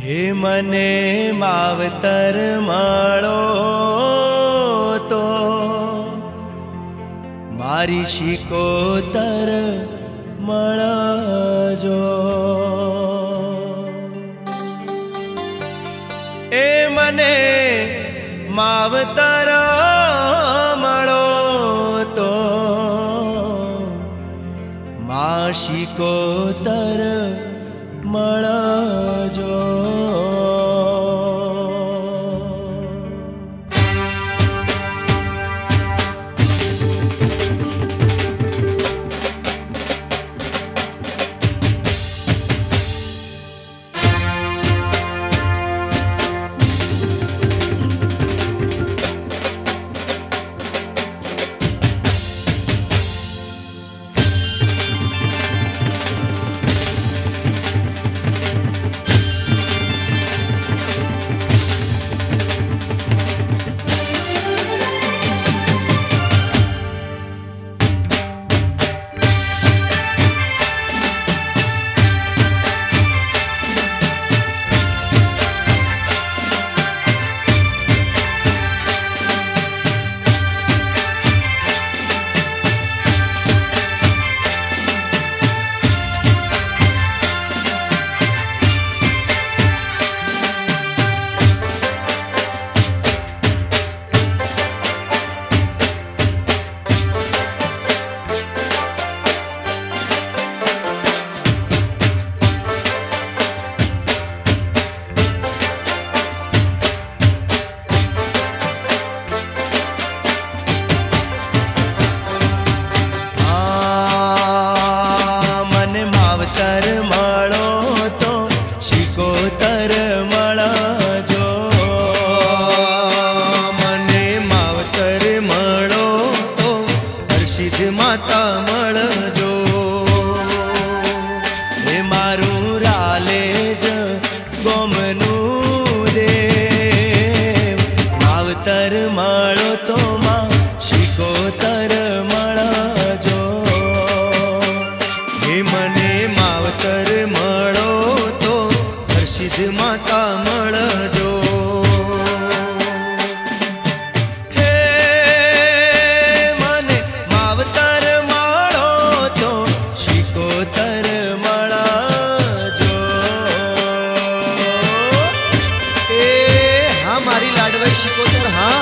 हे मने मावतर माळो तो मारी शिकोतर मळजो। ए मने मावतर मळो तो मा शिकोतर मळजो। माता मळजो। हे मारू रालेज गोमनू देव मावतर मळो तो मा शिकोतर मळजो। हे मने मावतर मळो तो हर्षिद माता मळजो। शिकोतर हाँ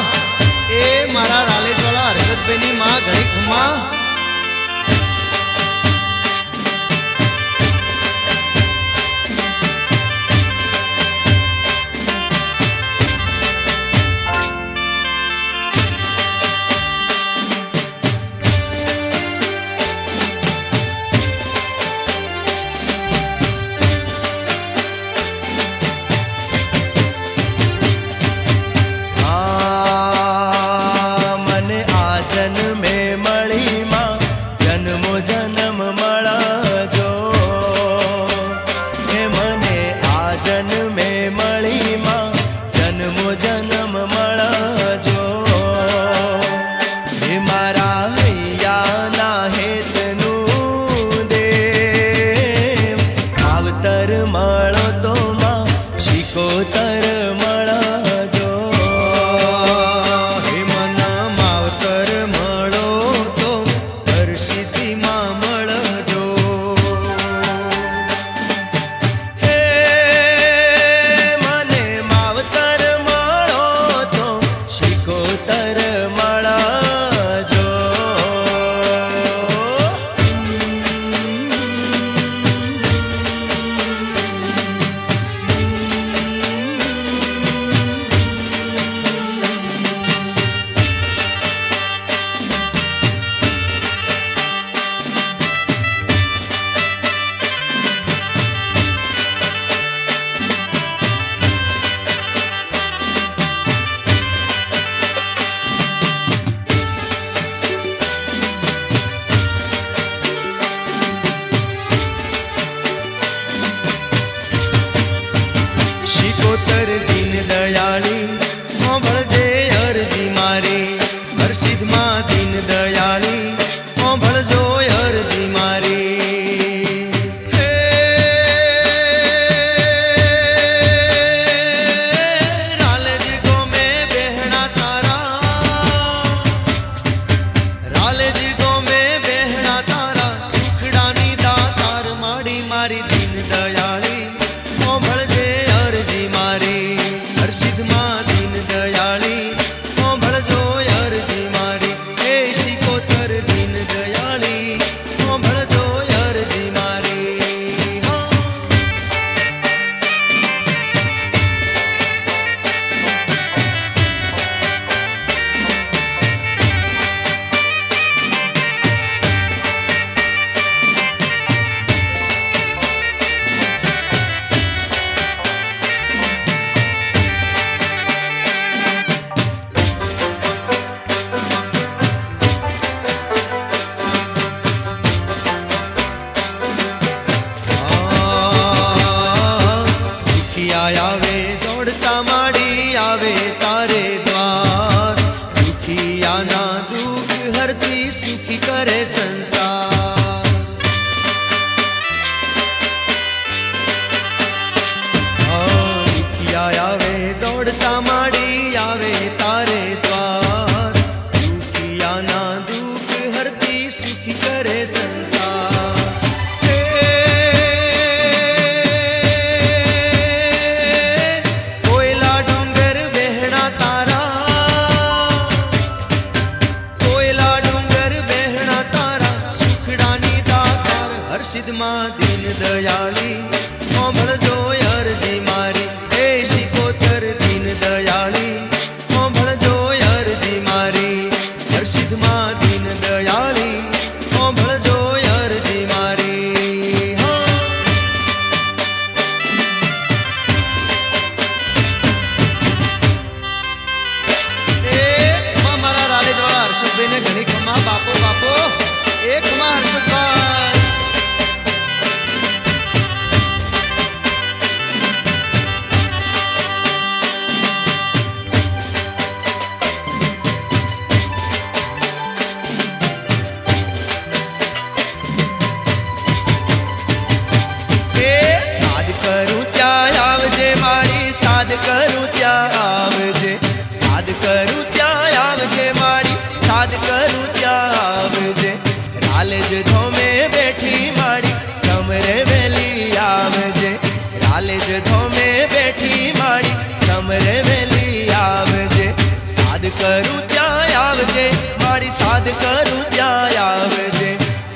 ए मारा रालेजवाला हर्षदबेनी माँ घणी खम्मा। शिकोतर दीन दयाली भळजे अर्जी मारी। हर्षिद माँ दीन दयाली भळजो अर्जी मारी। हे સંસાર. દુખિયા આવે દોડતા માડી આવે તારે દ્વાર. દુખિયાના દુઃખ હરતી સુખી કરે સંસાર. કોયલા ડુંગર બહેણા તારા, કોયલા ડુંગર બહેણા તારા, સુખડાની દાતાર હર્ષિદમાં દીન દયાળી. સાંભળજો અરજી મારી એ શિકોતર દીન દયાળી. સાંભળજો અરજી મારી હર્ષિદમાં દીન દયાળી. સાંભળજો અરજી મારી. મારા રાલેજવાળા હર્ષદભાઈને ઘણી ખમા બાપો બાપો. એ ખમા હર્ષદભાઈ. કરું ત્યાં આવજે મારી, સાદ કરું ત્યાં આવજે. સાદ કરું ત્યાં આવજે મારી, સાદ કરું ત્યાં આવજે. રાલેજ ધોમે બેઠી મારી, સમરે વેલી આવજે. રાલેજ ધોમે બેઠી મારી, સમરે વેલી આવજે. સાદ કરું ત્યાં આવજે મારી, સાદ કરું ત્યાં આવજે.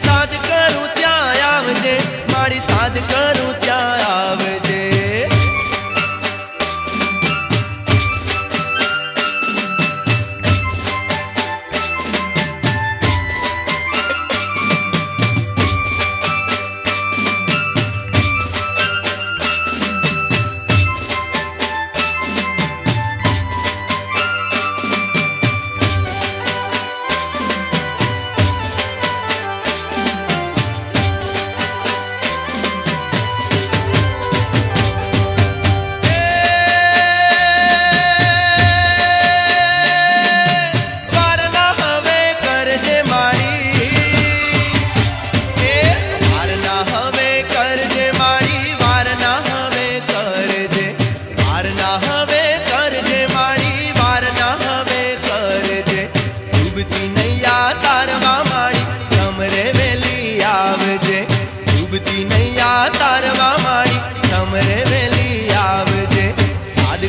સાદ કરું ત્યાં આવજે મારી, સાદ કરું ત્યાં આવજે.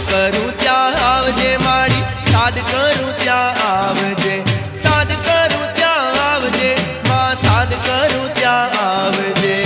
કરું ત્યાં આવજે મારી, સાદ કરું ત્યાં આવજે. સાદ કરું ત્યાં આવજે માં, સાદ કરું ત્યાં આવજે.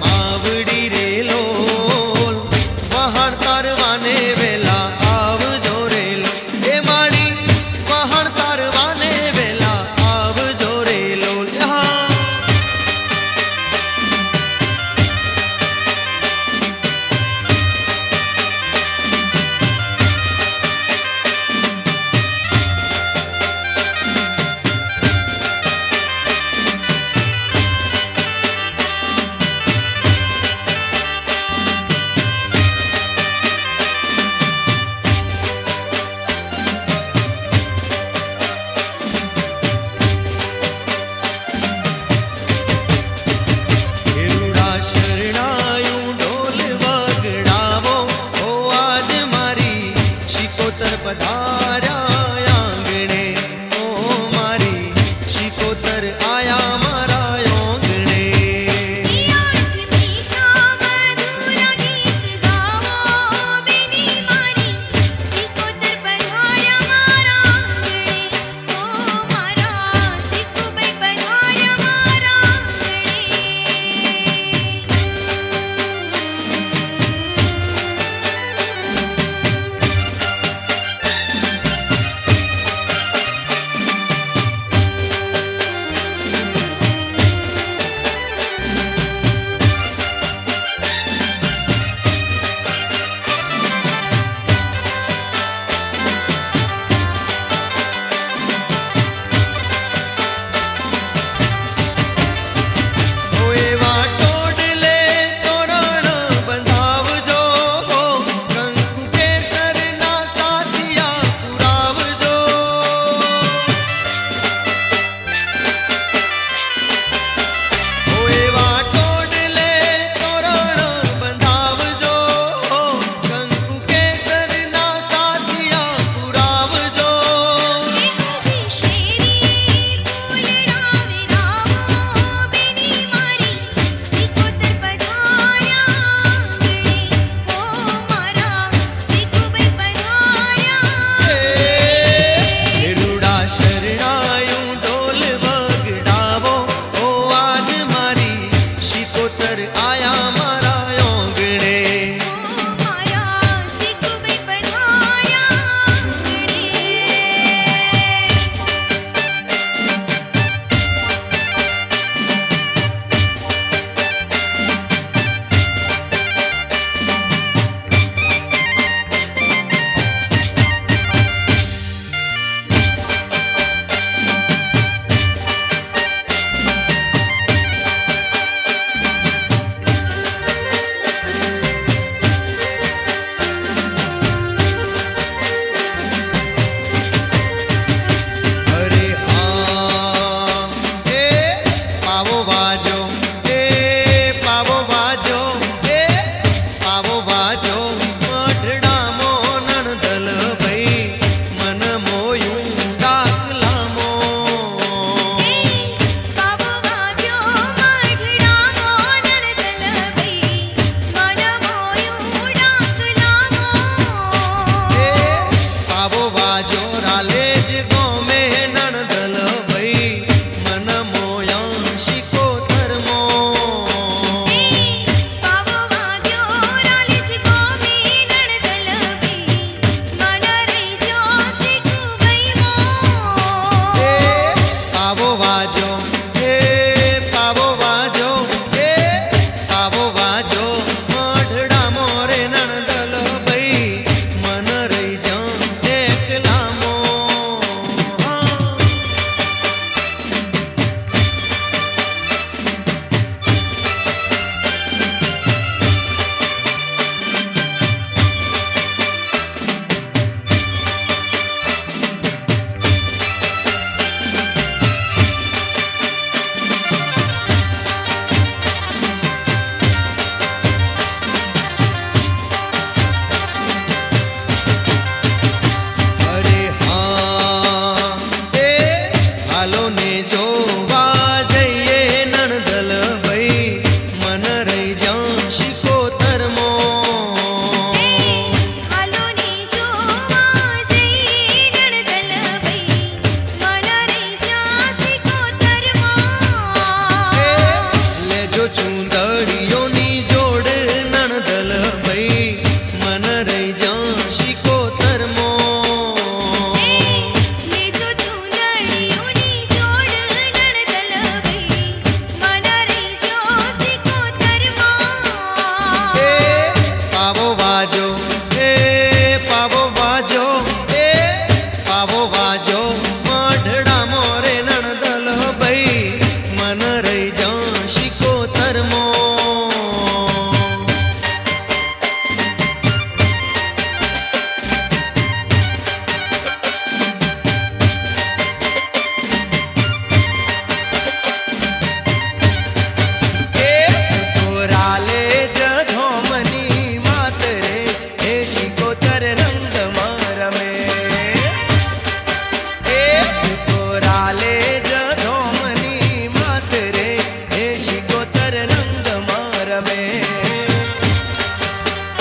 માવડી રે લોલ વહાણ તારવાને વેલા આવજો રે લોલ એ માડી વહાણ તારવાને વેલા આવજો રે લોલ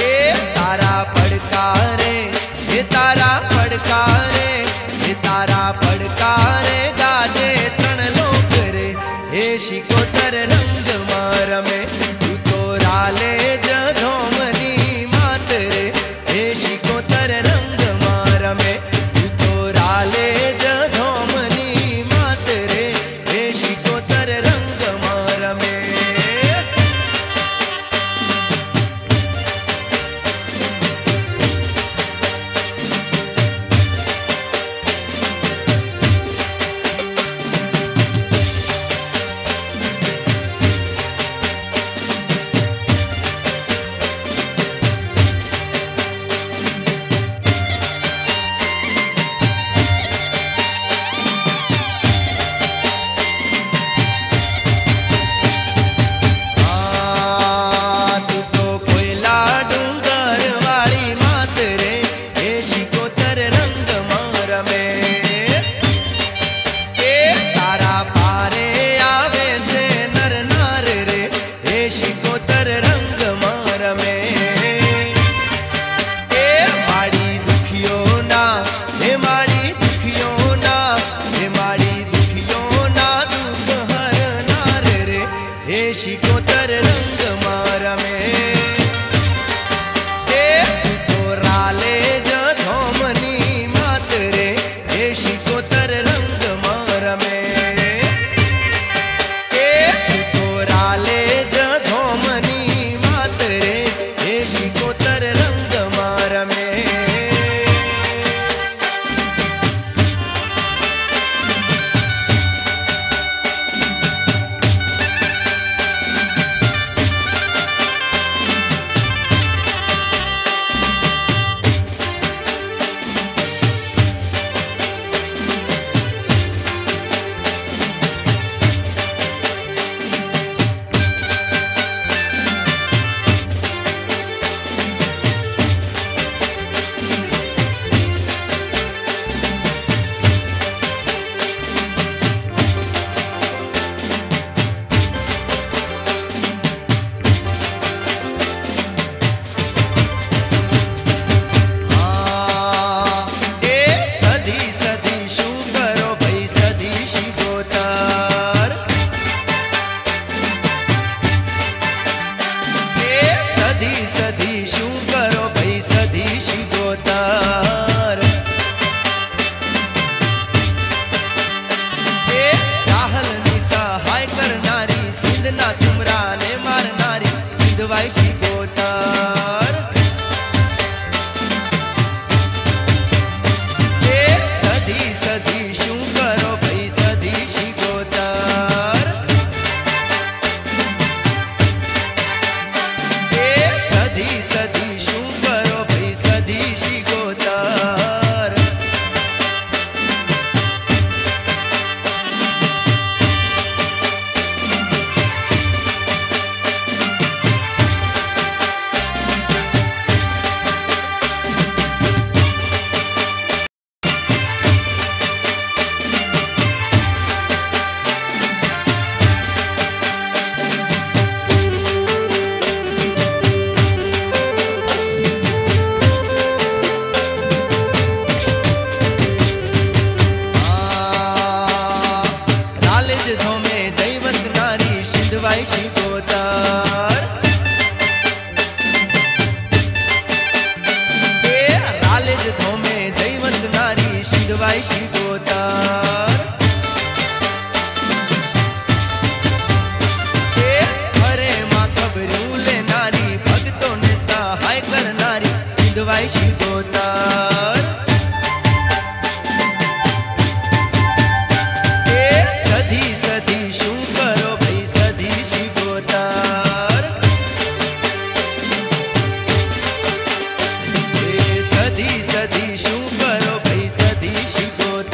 એ તારા પડકારે, એ તારા પડકારે, એ તારા પડકારે ગાજે ત્રણ લોક રે. એ શિકોતર રંગમાં રમે તું તો રાલે જ ધોમની માત રે. એ શિકોતર રંગમાં રમે તું તો રાલે જ ધોમની માત રે. એ શિકોતર રંગમાં રમે. શિકોતર રંગમાં રમે. એ તું તો રાલે જ ધોમની માત રે. એ શિકોતર રંગમાં રમે. એ તું તો રાલે જ ધોમની માત રે. એ શિકોતર રંગમાં રમે. શિકોતર એ સધી સધી શું કરો ભાઈ સધી શિકોતર. એ સધી સધી શું કરો ભાઈ સધી શિકોતર. શિકોતર એ રાલે જ ધોમે જૈવત નારી સિંધવાઈ શિકોતર. એ હરે માં ખબર્યું લેનારી ભક્તોને સહાય કરનારી સિંધવાઈ શિકોતર. એ સધી સધી શું કરો ભાઈ સધી શિકોતર. એ સધી સધી શું કરો ભાઈ સધી શિકોતર.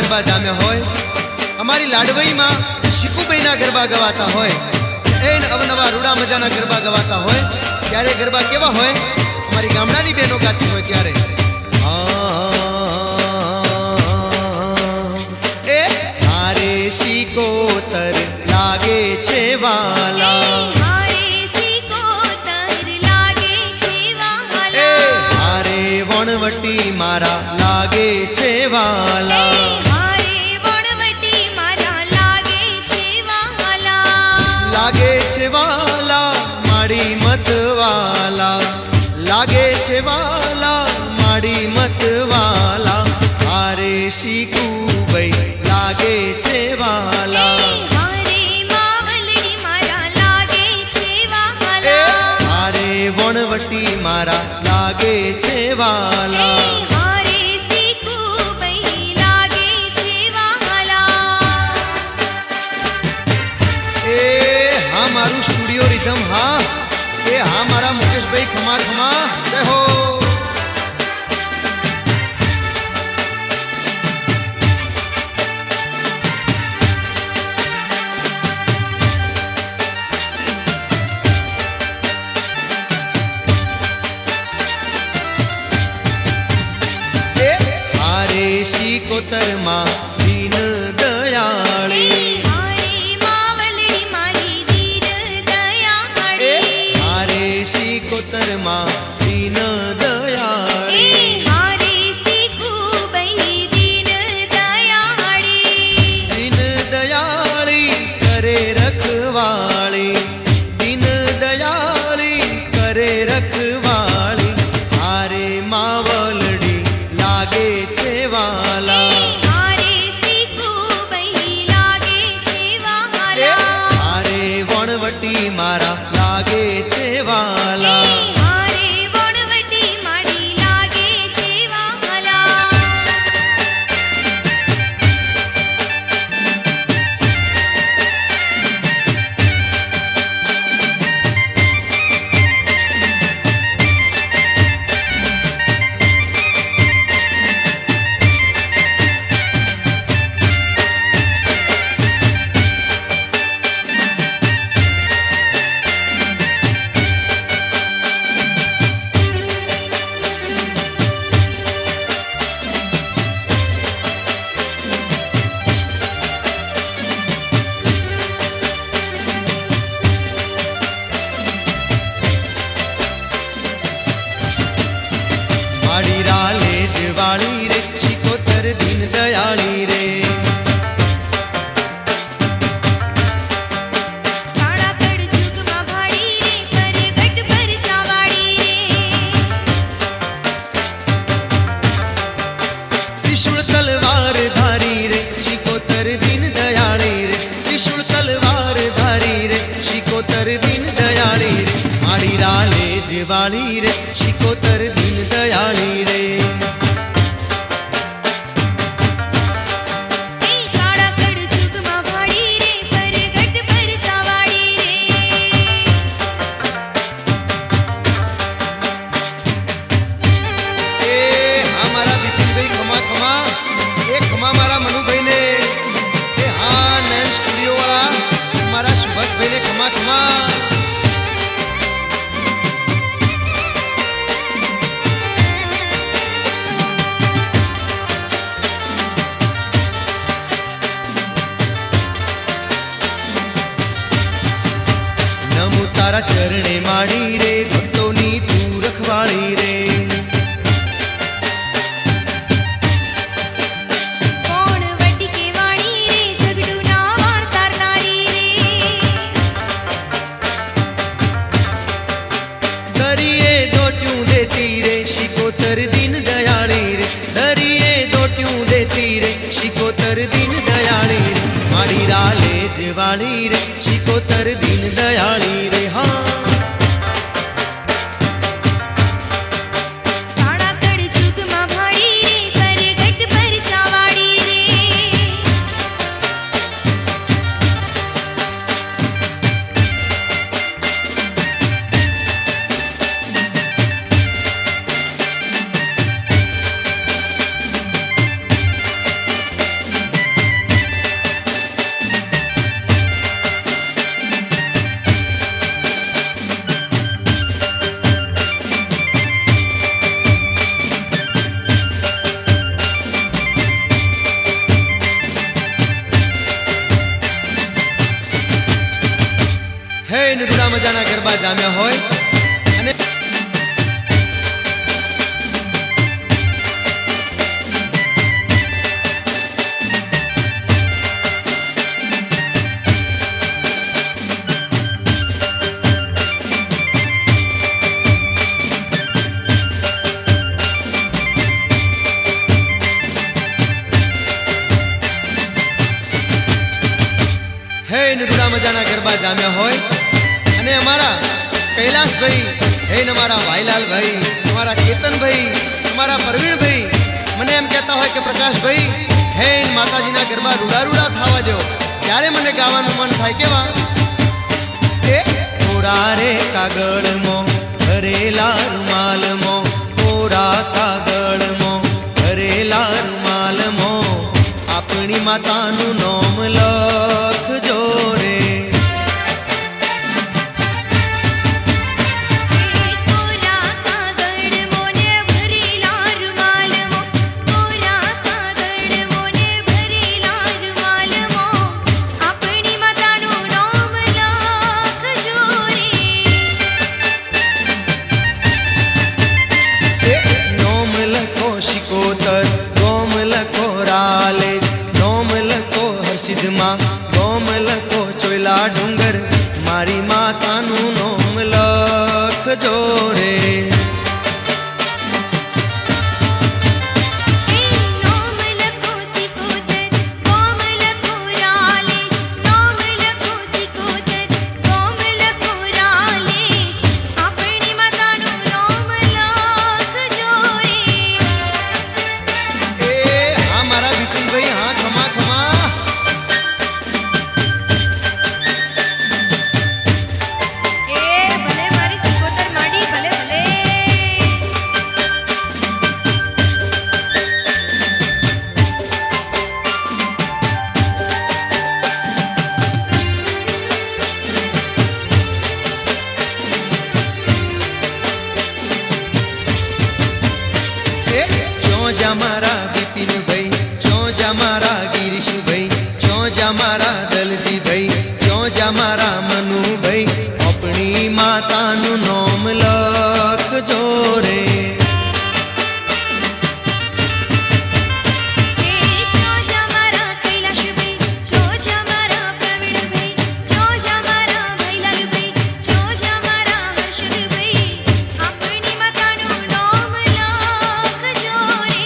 गरबा जाम्या होय, अमारी लाडवई मां शिकुबईना गरबा गवाता होय, एन अवनवा रूड़ा मजाना गरबा गवाता होय, त्यारे गरबा केवा होय अमारी गामडानी बहनो गाती होय त्यारे ए हारे शिकोतर लागे छे वाला, वणवटी मारा लागे छे वाला, लागे छे वाला माड़ी मत वाला, लागे छे वाला माड़ी मत वाला, हारे शीकू भाई लागे छे वाला, हारे वणवटी मारा लागे छे वाला, मारू स्टूडियो रिदम हाँ ए हाँ मारा मुकेश भाई खमा खमा जय हो। हारे शिकोतर मां दीन दयाली, शिकोतर मां दीन दयाली, हारे शिकुबई दीन दयाली, दीन दयाली करे रखवाली, दीन दयाली करे रखवाली, हारे मावलड़ी लागे छे वाला, हारे शिकुबई लागे छे वाला, हारे वणवटी मारा लागे छे वाला, हारे वणवटी माड़ी लागे छे वाला। माड़ी राले जवाली रे शिकोतर दीन दयाली रे, काड़ा कड़ जुग मां भाड़ी रे परगट पर छावाड़ी रे, त्रिशूल तलवार धारी रे शिकोतर दीन दयाली रे, त्रिशूल तलवार धारी रे शिकोतर दीन दयाली रे, माड़ी राले जवाली रे शिकोतर दीन दयाली रे, काड़ा कड़ जुग मां भाड़ी रे परगट पर छावाड़ी रे, ए हमारा विपिन भाई खमा खमा, एक खमा मारा मनु भाई ने, ए हाँ नयन स्टूडियो वाला हमारा सुभाष भाई ने खमा खमा। नमो तारा चरणे माड़ी रे भक्तोनी तू रखवाड़ी रे, कोण वटी के वाणी रे झगड़ू ना वाण तारनारी रे, दरिये दोट्यूं देती रे शिकोतर दीन दयाली रे, दरिये दोट्यूं देती रे शिकोतर दीन दयाली रे, माड़ी राले जवाली रे शिकोतर दीन दयाली रे, हाँ काड़ा कड़ जुग मां भाड़ी रे परगट पर छावाड़ी रे, હે રૂડા મજાના ગરબા જામ્યા હોય અને રૂડા મજાના ગરબા જામ્યા હોય અને અમારા કૈલાશભાઈ હે અમારા ભાઈલાલભાઈ અમારા કેતનભાઈ અમારા પરવીણભાઈ મને એમ કહેતા હોય કે પ્રકાશભાઈ હે માતાજીના ગરબા રૂડા રૂડા થવા દો ત્યારે મને ગાવાનું મન થાય કેવા કે કોરા રે કાગળમાં ભરેલા રૂમાલમાં કોરા કાગળમાં ભરેલા રૂમાલમાં આપણી માતાનું નામ લખજો રે કોરા કાગળ મોને ભરેલા રૂમાલમાં કોરા કાગળ મોને ભરેલા રૂમાલમાં આપણી માતાનું નામ લખજો રે નોમ લખો શિકોતર ગોમ લખો રાલેજ નોમ લખો હરસિદ્ધમાં ગોમ લખો ચોયલા ડુંગર મારી માતાનું નોમ લખજો રે નોમ લખો સિકોતર ગોમ લખો રાલેજ નોમ લખો સિકોતર ગોમ લખો રાલેજ આપણી માતાનું નામ લખજો રે એ હા મારા વિપુલભાઈ હા ખમા ખમા એ ભલે મારી સિકોતર માડી ભલે ભલે ચોજા મારા વિપિનભાઈ ચોજા મારા ગિરીશભાઈ ચોજા મારા દલજીભાઈ ચોજા મારા મનુભાઈ આપણી માતાનું નામ લખજો રે ચોજા મારા કૈલાશભાઈ ચોજા મારા પ્રવીણભાઈ ચોજા મારા ભાઈલાલભાઈ ચોજા મારા હર્ષદભાઈ આપણી માતાનું નામ લખજો રે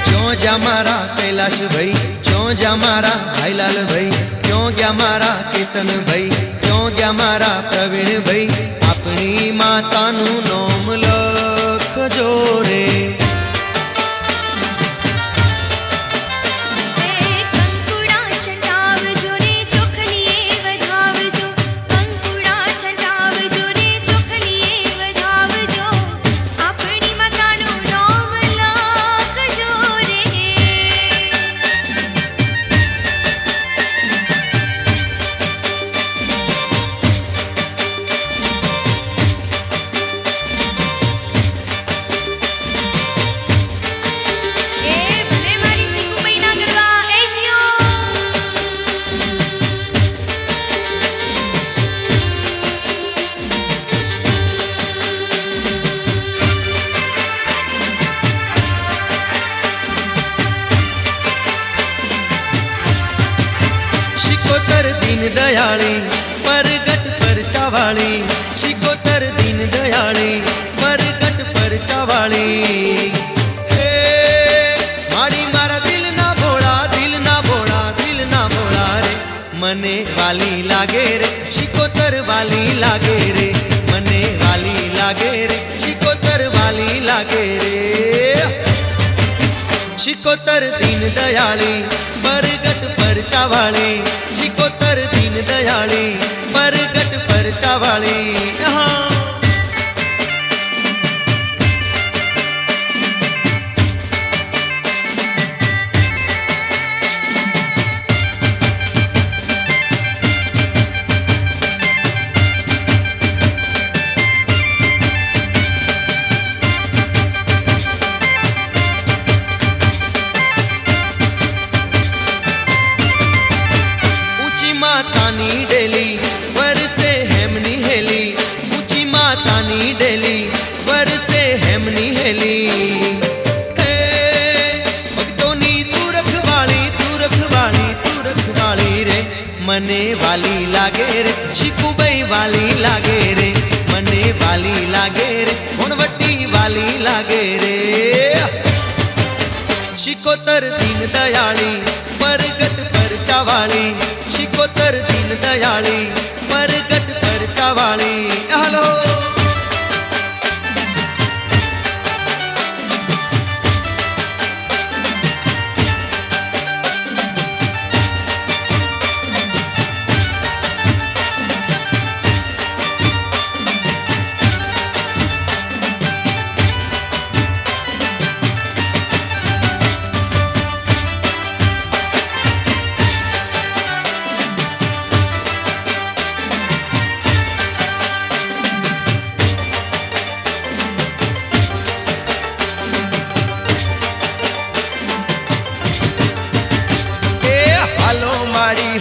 ચોજા મારા કૈલાશભાઈ ચોજા મારા ભાઈલાલભાઈ ક્યો ગયા મારા કેતનભાઈ ક્યો ગયા મારા પ્રવીણભાઈ આપણી માતાનું નામ લખજો રે કંકુડા છંટાવજો ને ચોખલીએ વધાવજો કંકુડા છંટાવજો ને ચોખલીએ વધાવજો આપણી માતાનું નામ લખજો રે એ ભલે મારી સિકુભાઈના ગરબા એ જીઓ શિકોતર દીન દયાળી પરગટ પરચાવાળી શિકોતર દીન દયાળી પરગટ પરચાવાળી હે માડી મારા દિલના ભોળા દિલના ભોળા દિલના ભોળા રે મને વાલી લાગે રે શિકોતર વાલી લાગે રે મને વાલી લાગે રે શિકોતર વાલી લાગે રે શિકોતર દીન દયાળી પરગટ પરચાવાળી શિકોતર દીન દયાળી પરગટ પરચાવાળી હા શીખુભાઈ વાલી લાગે રે, મને વાલી લાગે રે, ભણવટી વાલી લાગે રે. શિકોતર દીન દયાળી પરગટ પરચાવાળી, શિકોતર દીન દયાળી પરગટ પરચાવાળી. હાલો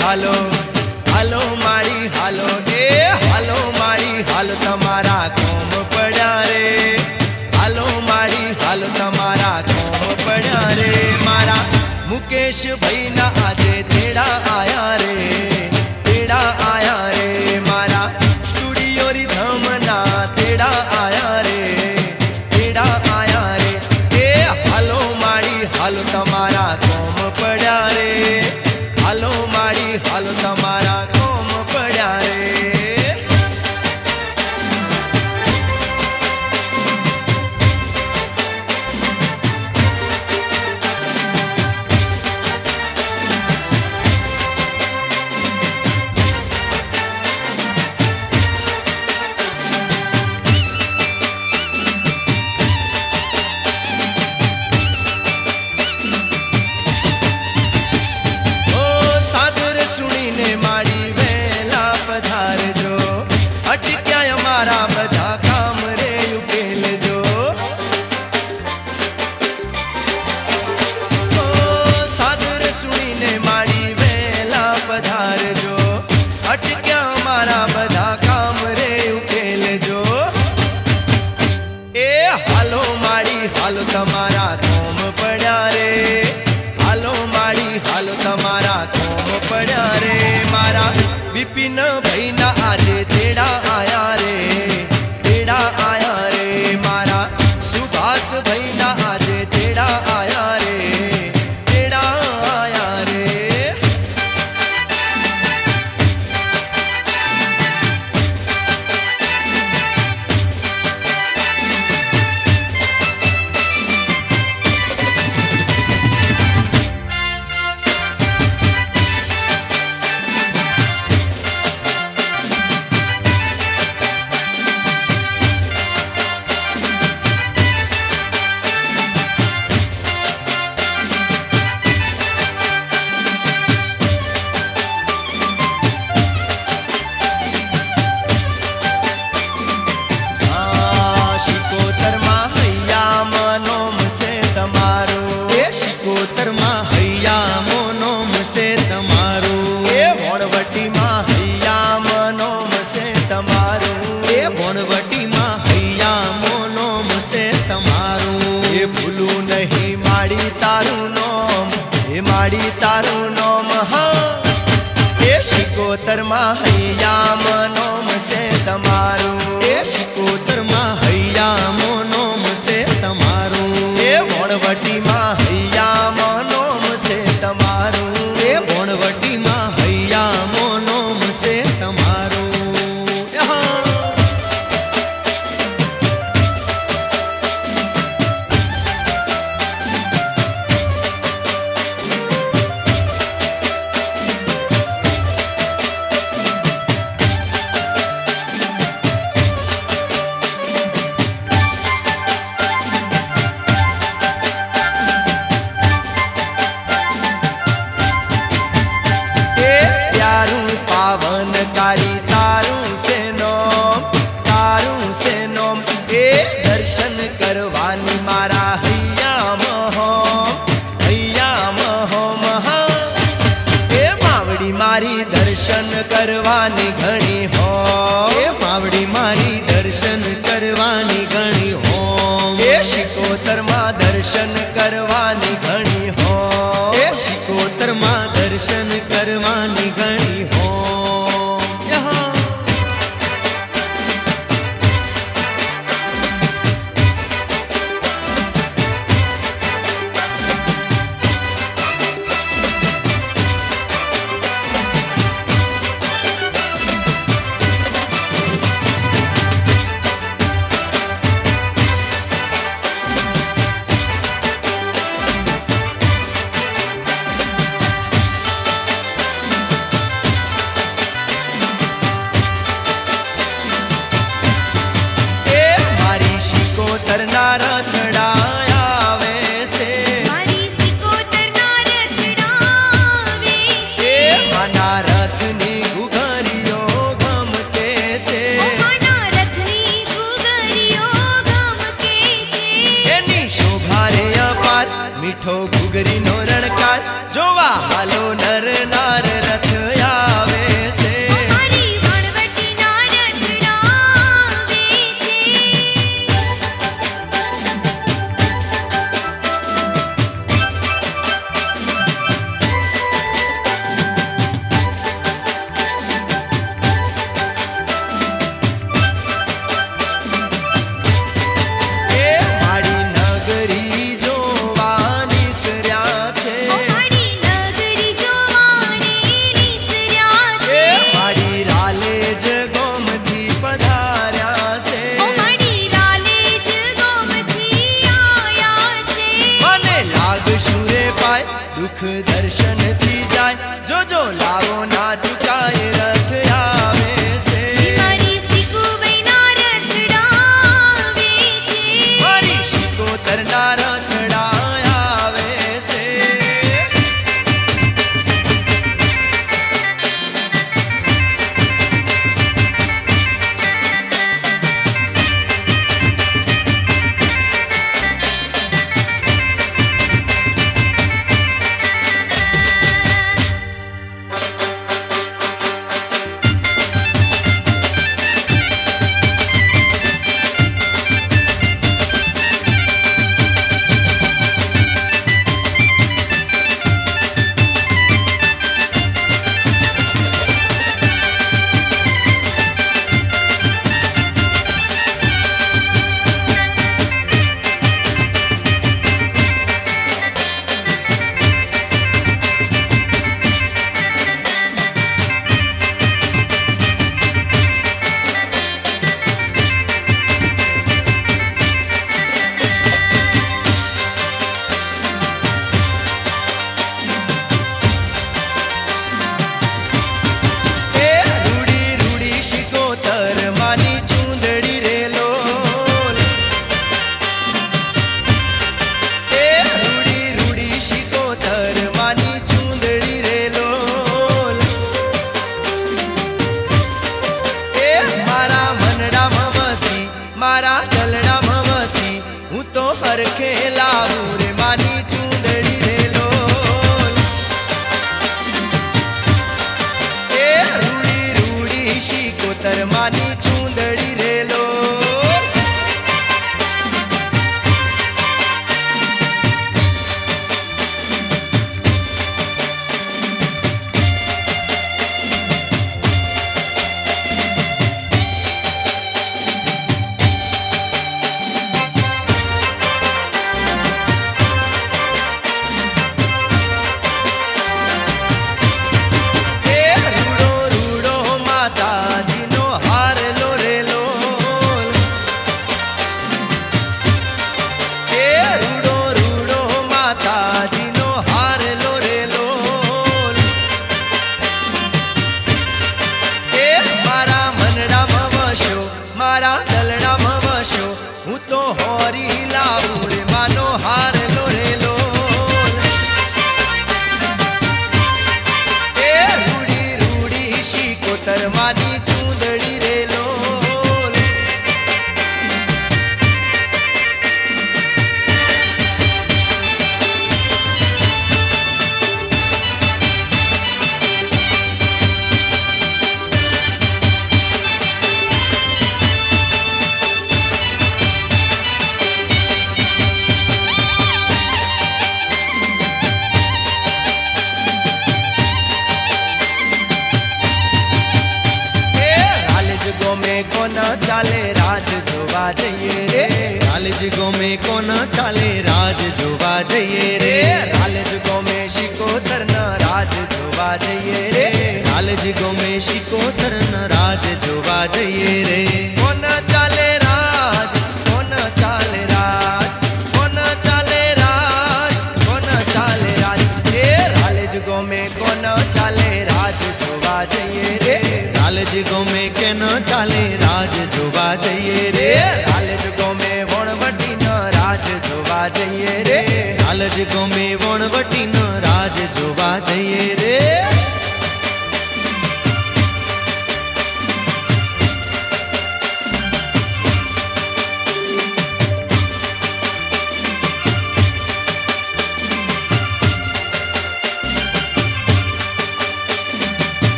હાલો હાલો મારી હાલો એ હાલો મારી હાલો તમારા કોમ પડ્યા રે, હાલો મારી હાલો તમારા કોમ પડ્યા રે. મારા મુકેશ ભાઈ ના આજે તેડા આયા રે, તેડા આયા રે. મારા સ્ટુડિયો રીધમ ના તેડા આયા રે, તેડા આયા રે. એ હાલો મારી હાલો તમારા કોમ પડ્યા રે, હાલો મારી હાલો તમારા કોમ પડ્યા રે. હાલો તમારા કોમ પડ્યા રે, હાલો મારી હાલો તમારા કોમ પડ્યા રે. મારા વિપિન ભાઈ ના આજે તેડા આયા રે, તેડા આયા રે. મારા સુભાષ ભાઈ ના આજે તેડા આયા રે, તેડા આયા રે. ભૂલું નહીં માડી તારું નોમ, એ માડી તારું નોમ. હા એ શિકોતર માં હૈયા નોમ છે તમારું, એ શિકોતર માં હૈયા નોમ છે તમારું. એ વણવટી માં હૈયા નોમ છે તમારું, એ વણવટી માં હૈયા નોમ છે તમારું. પાવનકારી તારું છે નોમ, તારું છે નોમ. એ દર્શન કરવાની મારા હૈયામાં હોમ, હૈયામાં હોમ. હા એ માવડી મારી દર્શન કરવાની ઘણી હોમ, એ માવડી મારી દર્શન કરવાની ઘણી હોમ. એ શિકોતર માં દર્શન કરવાની ઘણી હોમ, એ શિકોતર માં દર્શન કરવાની ઘણી હોમ. दर्शन थी जाए जो जो लावो ना चुकाए रथ आवे से मारी सिकोतरना रथड़ा आवे छे मारी सिकोतरना रथड़ा आवे से मारा दलड़ा मवसी हूँ तो हर खेला रे मानी चूंदड़ी रे लोल ए रूड़ी रूड़ी शिकोतर मानी चूंदड़ी रे लोल मारा दलड़ा मवशो हूँ तो होरी लाऊ रे मानो हार लो रे लोल ए रूड़ी रूड़ी शिकोतर मानी चूंदड़ी रे लोल कोना चाले राज जोवा जइए रे रालज गो में कोना चाले राज जोवा जइए रे रालज गो में शिकोतर न राज जोवा जइए रे रालज गो में शिकोतर न राज जोवा जइए रे कोना चाले राज कोना चाले राज कोना चाले राज कोना चाले राज ए रालज गो में कोना चाले राज जोवा जइए रे रालज गो में केनो चाले राज जोवा जइए रे रालज गो में वणवटी न राज जोवा जइए रे रालज गो में वणवटी न राज जोवा जइए रे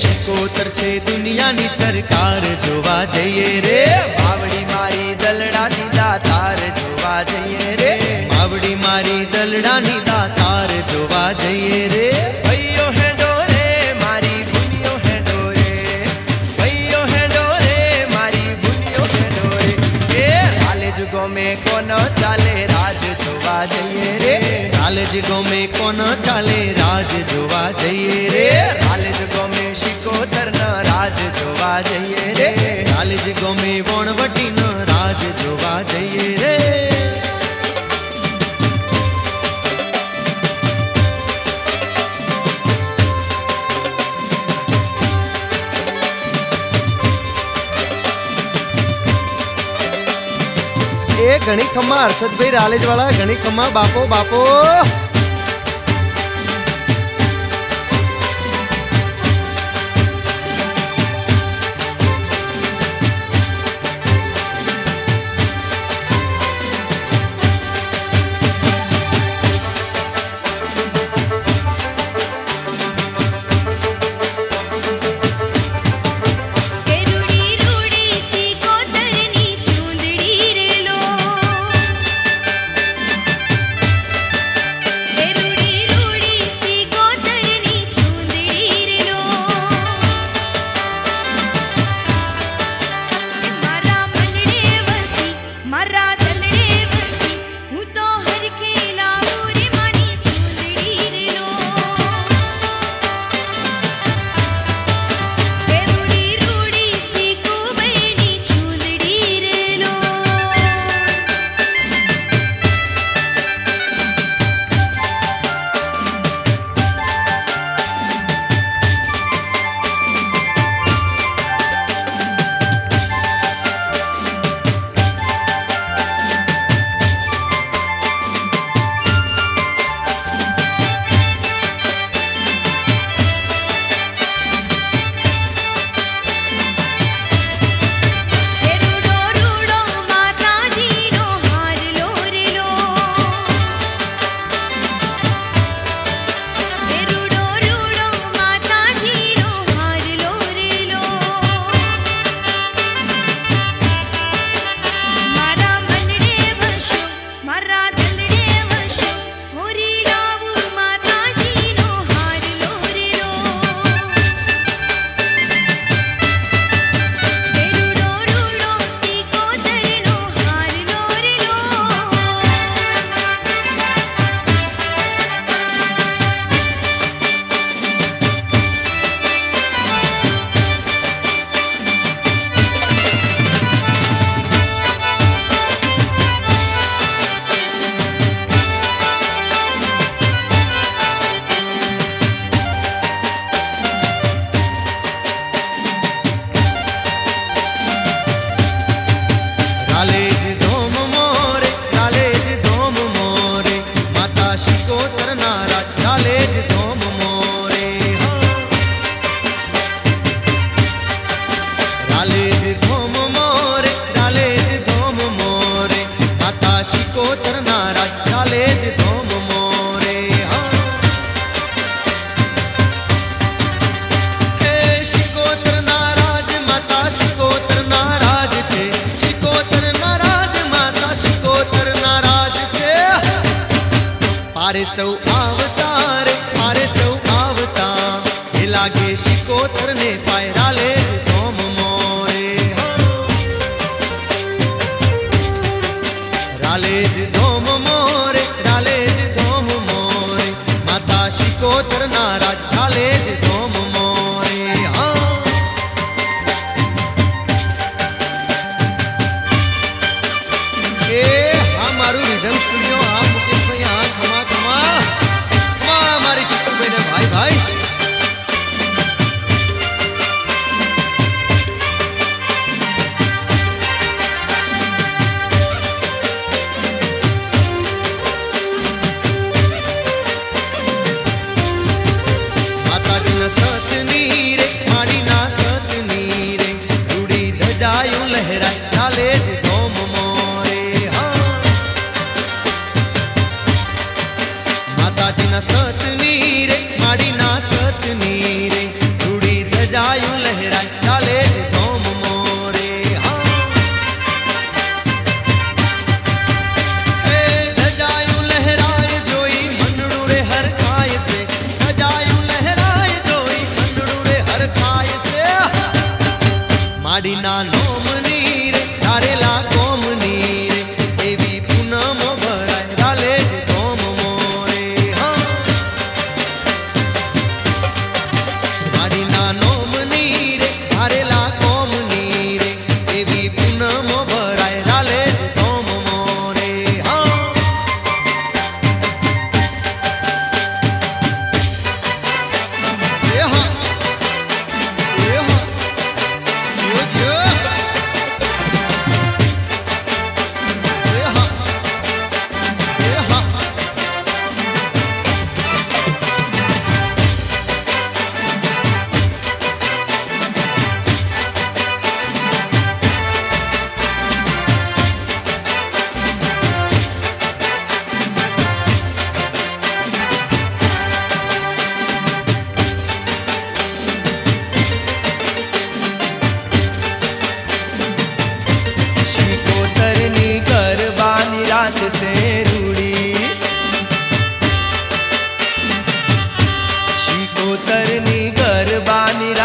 शिकोतर छे दुनियानी सरकार जोवा जइए रे मावड़ी मारी दलड़ानी दातार जोवा जइए रे मावड़ी मारी दलड़ानी दातार जोवा जइए रे भैयो है डोरे मारी बुनियो है डोरे भैयो है डोरे मारी बुनियो है डोरे ए राले जुगो में कोनो चाले राज जोवा जइए रे राले जुगो में कोनो चाले राज जोवा जइए रे राले जुगो में ઘણી ખમ્મા હર્ષદભાઈ રાલેજ વાળા ઘણી ખમ્મા બાપો બાપો मारे सौ आवता ये लागे शिकोतर ने पाय रालेज धोम मोरे रालेज धोम मोरे रालेज धोम मोरे माता शिकोतर नाराज रालेज धोम मोरे हाँ मारू रिधम स्टूडियो हाँ मुकेश भाई हाँ खमा खमा खमा हमारी शिकू भाई ने भाई भाई माता जी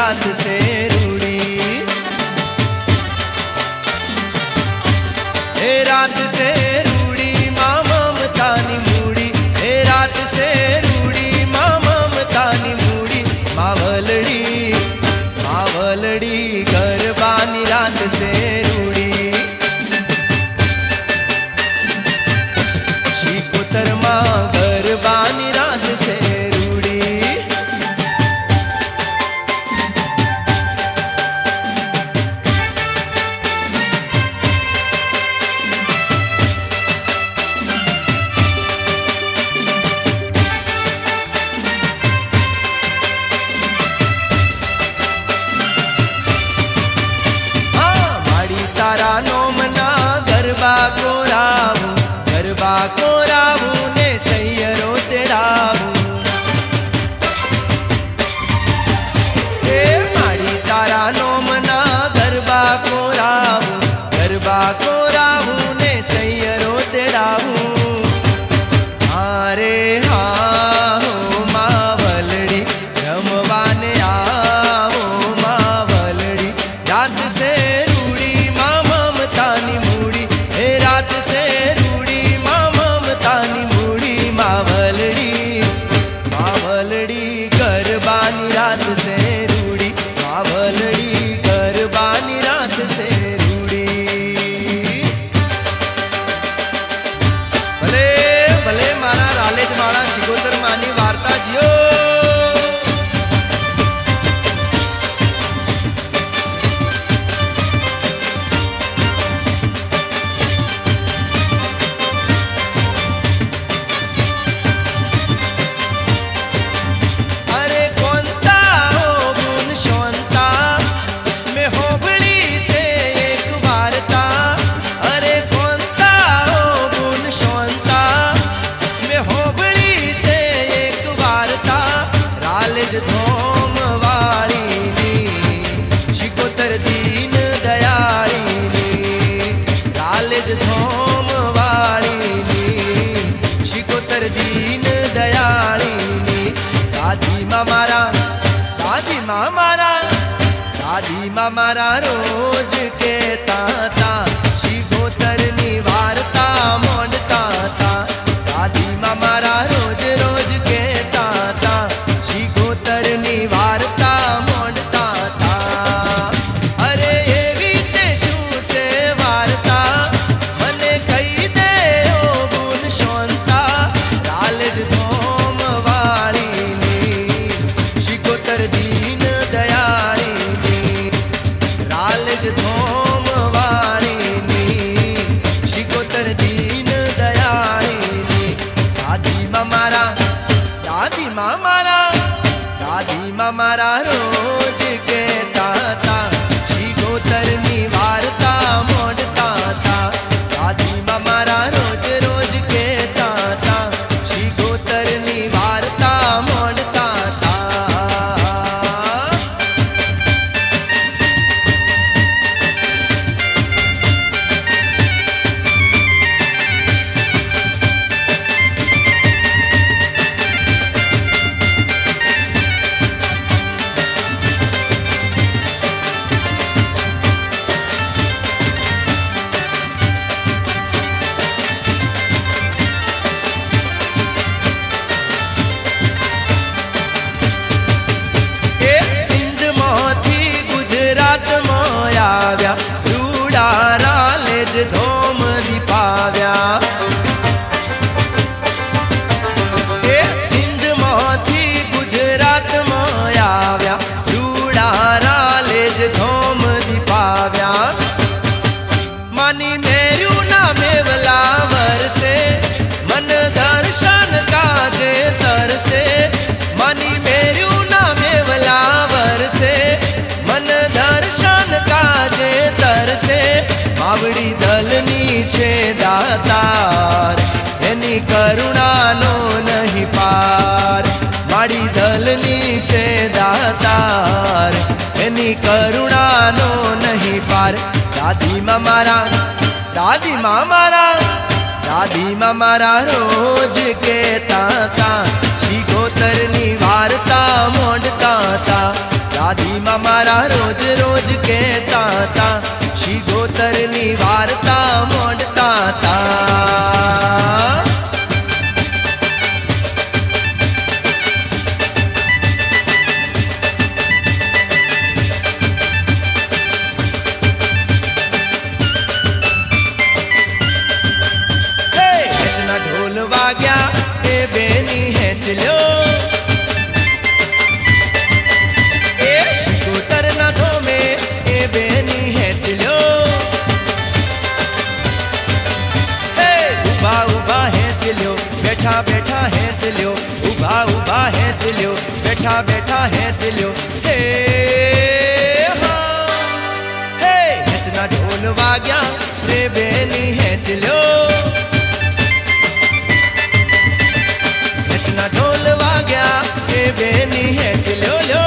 रात से रूड़ी, हे रात से रूड़ी माँ ममता नी मूड़ी, हे रात से रूड़ी माँ ममता नी मूड़ी, मावलड़ी गरबानी रात से रूड़ी, शिकोतर माँ गरबानी रात से रूड़ी। तारा नोमना गरबा को रावू ने सैयरो तेड़ावू, हे मारी तारा नोमना गरबा को रावू ने सैयरो तेड़ावू। अरे हाँ हो मावलड़ी रमवाने आवो मावलड़ी, रात से रात से रूड़ी माँ ममता नी मूड़ी, मावलड़ी गरबानी रात से रूड़ी, मावलड़ी गरबानी रात से रूड़ी। भले भले मारा रालेज माड़ा शिकोतर मानी वार्ता जियो। धोम वाली नी शिकोतर दीन दयाली नी, रालेज धोम वाली नी शिकोतर दीन दयाली नी। दादी माँ मारा रोज कहता था, शिकोतर नी वार्ता मोड़ता था। दादी माँ मारा रोज कहता था, शिकोतरनी वार्ता मोड़ता था। अरे ये बीते शू से वार्ता मने कही दे ओ गुण शोनता, रालेज धोम वाली नी शिकोतर दीन दयाली नी, रालेज धोम वाली नी शिकोतर दीन दयाली नी। दादी माँ मारा रोज कहता था, शिकोतरनी वार्ता मोड़ता था। दादी माँ मारा रोज कहता था, शिकोतरनी वार्ता मोड़ता था। रूड़ा रालेज धोम दीपाव्या, ए सिंध मोथी गुजरात मोयाव्या, रूड़ा रालेज धोम दीपाव्या। मानी मेरू ना मेवला वरसे, मन दर्शन काजे तरसे। मानी मेरू ना मेवला वरसे, मन दर्शन काजे तरसे। मावड़ी दलनी छे दातार, एनी करुणा नो नहीं पार। माड़ी दलनी से दातार, एनी करुणा नो नहीं पार। दादी माँ मारा रोज कहता था, शिकोतरनी वार्ता मोड़ता था। दादी વાડીમાં મારા રોજ રોજ કહેતા હતા, શિગોતરની વાર્તા મોડતા હતા. હેચના ઢોલ વાગ્યા એ બેની હેચલ્યો, શિકોતરના ધોમે એ બેની હેચલ્યો. ઉભા ઉભા હેચલ્યો, બેઠા બેઠા હેચલ્યો, ઉભા ઉભા હેચલ્યો, બેઠા બેઠા હેચલ્યો. હે હા હે હેચના ઢોલ વાગ્યા રે બેની હેચલ્યો, હેચના ઢોલ વાગ્યા એ બેની હેચલ્યો લ્યો.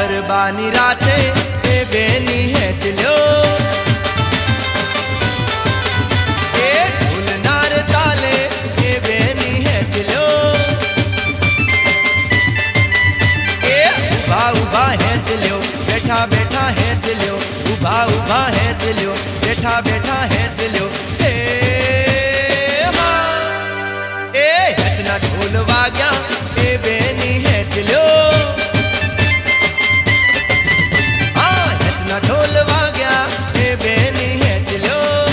ગરબાની રાતે એ બેની હેચલ્યો, એ ઢોલનાર તાલે એ બેની હેચલ્યો. એ ઉભા ઉભા હેચલ્યો, બેઠા બેઠા હેચલ્યો, ઉભા ઉભા હેચલ્યો, બેઠા બેઠા હેચલ્યો. હે હા એ હેચના ઢોલ વાગ્યા એ બેની હેચલ્યો, ઢોલ વાગ્યા એ બેની હેચલ્યો.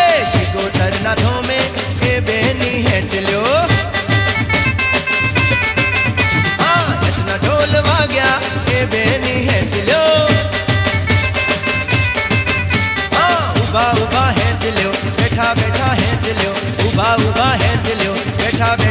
એ શિકોતરના ધોમે એ બેની હેચલ્યો. હેચના ઢોલ વાગ્યા એ બેની હેચલ્યો. ઉભા ઉભા હેચલ્યો, બેઠા બેઠા હેચલ્યો, ઉભા ઉભા હેચલ્યો, બેઠા બેઠા